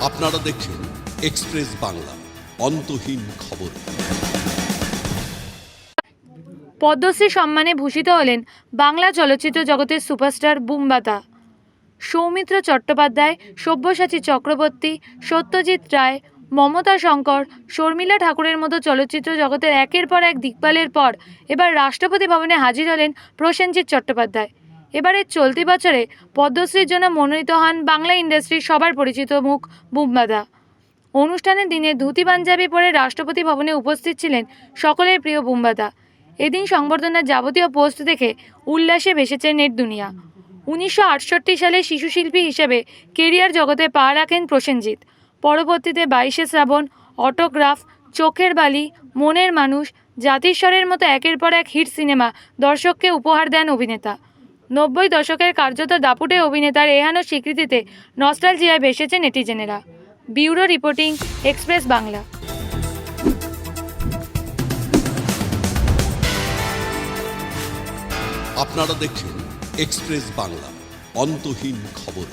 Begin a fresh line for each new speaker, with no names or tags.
আপনারা দেখছেন এক্সপ্রেস বাংলা, অন্তহীন খবর।
পদ্মশ্রী সম্মানে ভূষিত হলেন বাংলা চলচ্চিত্র জগতের সুপারস্টার বুমবাতা। সৌমিত্র চট্টোপাধ্যায়, সব্যসাচী চক্রবর্তী, সত্যজিৎ রায়, মমতা শঙ্কর, শর্মিলা ঠাকুরের মতো চলচ্চিত্র জগতের একের পর এক দিকপালের পর এবার রাষ্ট্রপতি ভবনে হাজির হলেন প্রসেনজিৎ চট্টোপাধ্যায়। এবারের চলতি বছরে পদ্মশ্রীর জন্য মনোনীত হন বাংলা ইন্ডাস্ট্রির সবার পরিচিত মুখ বুমবাতা। অনুষ্ঠানের দিনে ধুতি পাঞ্জাবি পরে রাষ্ট্রপতি ভবনে উপস্থিত ছিলেন সকলের প্রিয় বুমবাতা। এদিন সংবর্ধনার যাবতীয় পোস্ট দেখে উল্লাসে ভেসেছে নেট দুনিয়া। 1968 সালে শিশুশিল্পী হিসেবে কেরিয়ার জগতে পা রাখেন প্রসেনজিৎ। পরবর্তীতে 22শে শ্রাবণ, অটোগ্রাফ, চোখের বালি, মনের মানুষ, জাতিস্বরের মতো একের পর এক হিট সিনেমা দর্শককে উপহার দেন অভিনেতা। 90 দশকের কার্যত দাপুটে অভিনেতার এহানো স্বীকৃতিতে নস্টালজিয়ায় ভেসেছে নেটিজেনেরা। Bureau reporting, express Bangla.
আপনারা দেখছেন এক্সপ্রেস বাংলা, অন্তহীন খবর।